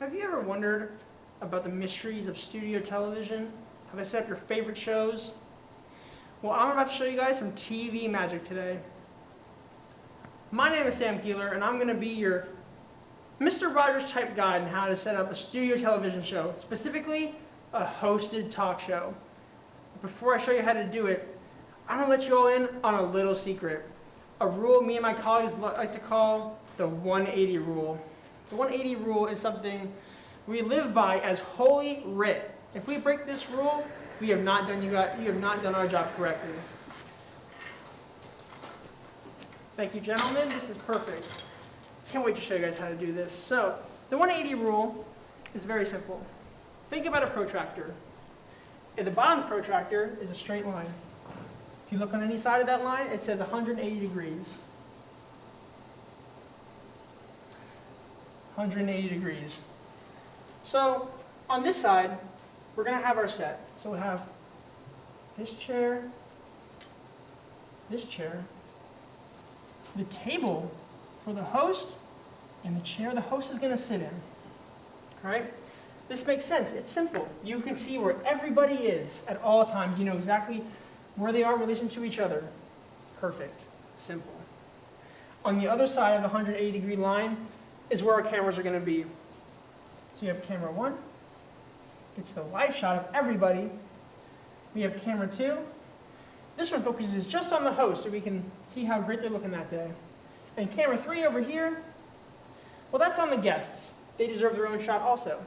Have you ever wondered about the mysteries of studio television? Have I set up your favorite shows? Well, I'm about to show you guys some TV magic today. My name is Sam Keeler, and I'm going to be your Mr. Rogers type guide on how to set up a studio television show, specifically a hosted talk show. Before I show you how to do it, I'm going to let you all in on a little secret. A rule me and my colleagues like to call the 180 rule. The 180 rule is something we live by as holy writ. If we break this rule, you have not done our job correctly. Thank you, gentlemen. This is perfect. Can't wait to show you guys how to do this. So, the 180 rule is very simple. Think about a protractor. At the bottom of the protractor is a straight line. If you look on any side of that line, it says 180 degrees. 180 degrees. So, on this side, we're going to have our set. So we'll have this chair, the table for the host, and the chair the host is going to sit in. All right? This makes sense. It's simple. You can see where everybody is at all times. You know exactly where they are in relation to each other. Perfect. Simple. On the other side of the 180-degree line is where our cameras are going to be. So you have camera 1. It's the wide shot of everybody. We have camera 2. This one focuses just on the host so we can see how great they're looking that day. And camera 3 over here, well, that's on the guests. They deserve their own shot also.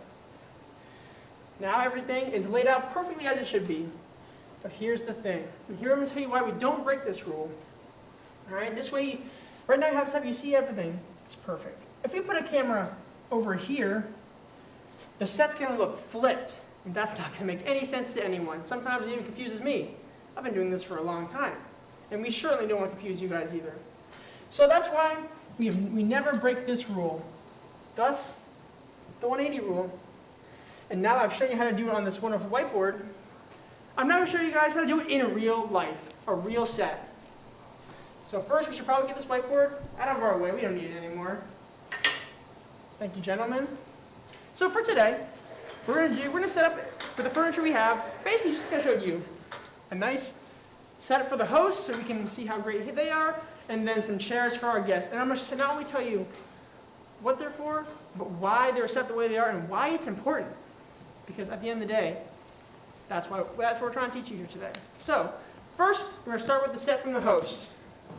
Now everything is laid out perfectly as it should be. But here's the thing. And here I'm going to tell you why we don't break this rule. All right, this way, right now you have stuff, you see everything. It's perfect. If we put a camera over here, the set's going to look flipped, and that's not going to make any sense to anyone. Sometimes it even confuses me. I've been doing this for a long time, and we certainly don't want to confuse you guys either. So that's why we never break this rule. Thus, the 180 rule. And now I've shown you how to do it on this wonderful whiteboard, I'm now going to show you guys how to do it in real life, a real set. So first, we should probably get this whiteboard out of our way. We don't need it anymore. Thank you, gentlemen. So for today, we're going to set up for the furniture we have. Basically, just going to show you a nice setup for the host so we can see how great they are, and then some chairs for our guests. And I'm going to not only tell you what they're for, but why they're set the way they are and why it's important. Because at the end of the day, that's what we're trying to teach you here today. So first, we're going to start with the set from the host.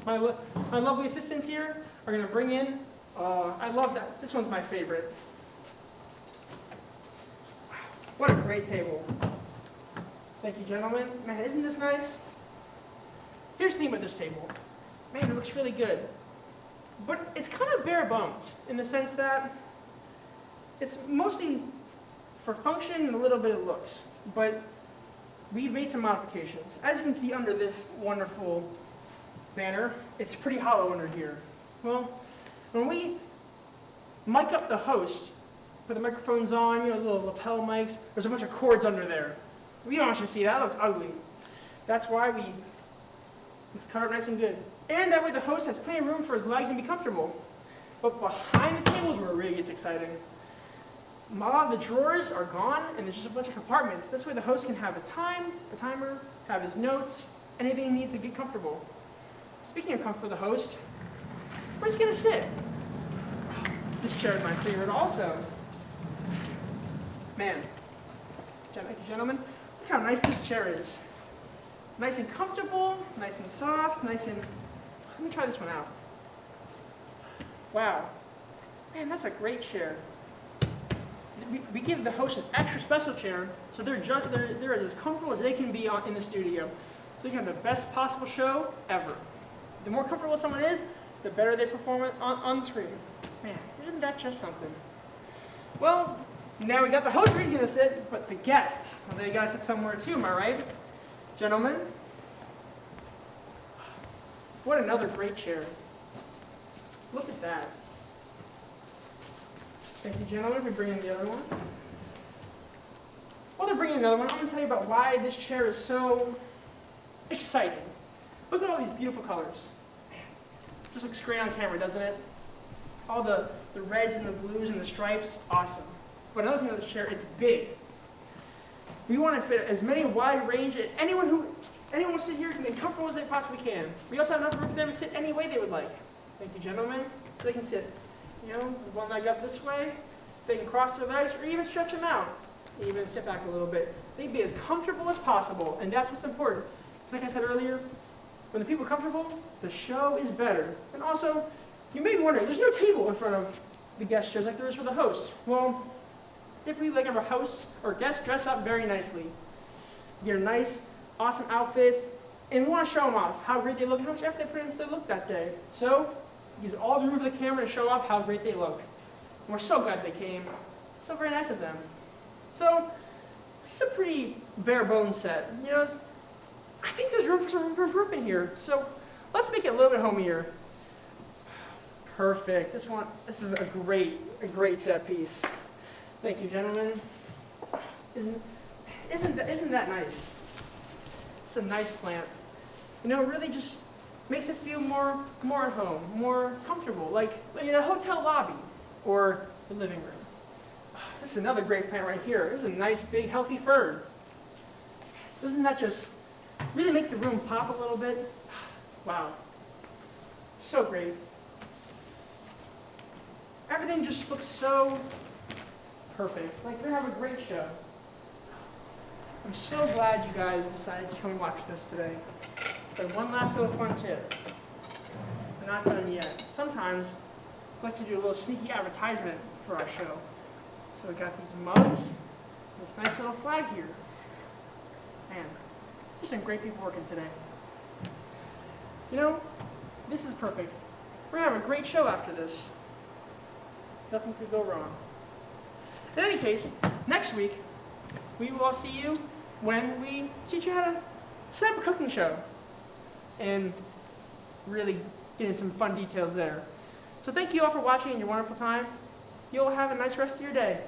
My lovely assistants here are going to bring in, I love that. This one's my favorite. Wow, what a great table. Thank you, gentlemen. Man, isn't this nice? Here's the thing about this table. Man, it looks really good. But it's kind of bare bones in the sense that it's mostly for function and a little bit of looks. But we've made some modifications. As you can see under this wonderful banner, it's pretty hollow under here. Well, when we mic up the host, put the microphones on, you know, little lapel mics, there's a bunch of cords under there. We don't want you to see that. That looks ugly. That's why let's cover it nice and good. And that way the host has plenty of room for his legs and be comfortable. But behind the table is where it really gets exciting. A lot of the drawers are gone, and there's just a bunch of compartments. This way the host can have a timer, have his notes, anything he needs to get comfortable. Speaking of comfort for the host, where's he going to sit? This chair is my favorite also. Man, thank you, gentlemen. Look how nice this chair is. Nice and comfortable, nice and soft, nice and... Let me try this one out. Wow. Man, that's a great chair. We give the host an extra special chair, so they're as comfortable as they can be in the studio. So you can have the best possible show ever. The more comfortable someone is, the better they perform on the screen. Man, isn't that just something? Well, now we got the host where he's going to sit, but the guests, well, they got to sit somewhere too, am I right? Gentlemen? What another great chair. Look at that. Thank you, gentlemen. We bring in the other one. While they're bringing another one, I'm going to tell you about why this chair is so exciting. Look at all these beautiful colors. Just looks great on camera, doesn't it? All the reds and the blues and the stripes, awesome. But another thing about this chair, it's big. We want to fit as many wide range, anyone will sit here can be as comfortable as they possibly can. We also have enough room for them to sit any way they would like. Thank you, gentlemen. So they can sit, one leg up this way. They can cross their legs or even stretch them out. Even sit back a little bit. They can be as comfortable as possible, and that's what's important. Because like I said earlier, when the people are comfortable, the show is better. And also, you may be wondering, there's no table in front of the guest chairs like there is for the host. Well, typically like our hosts or guests dress up very nicely. Get nice, awesome outfits, and we want to show them off how great they look and how much effort they put into their look that day. So, use all the room for the camera to show off how great they look. And we're so glad they came. So very nice of them. So, this is a pretty bare bones set. I think there's room for improvement here. So, let's make it a little bit homier. Perfect. This is a great set piece. Thank you, gentlemen. Isn't that nice? It's a nice plant. It really just makes it feel more at home, more comfortable, like in a hotel lobby or the living room. This is another great plant right here. This is a nice, big, healthy fern. Doesn't that just really make the room pop a little bit? Wow. So great. Everything just looks so perfect. Like we're gonna have a great show. I'm so glad you guys decided to come and watch this today. But one last little fun tip. We're not done yet. Sometimes we like to do a little sneaky advertisement for our show. So we got these mugs, this nice little flag here. Man, there's some great people working today. This is perfect. We're gonna have a great show after this. Nothing could go wrong. In any case, next week, we will all see you when we teach you how to set up a cooking show and really get in some fun details there. So thank you all for watching and your wonderful time. You'll have a nice rest of your day.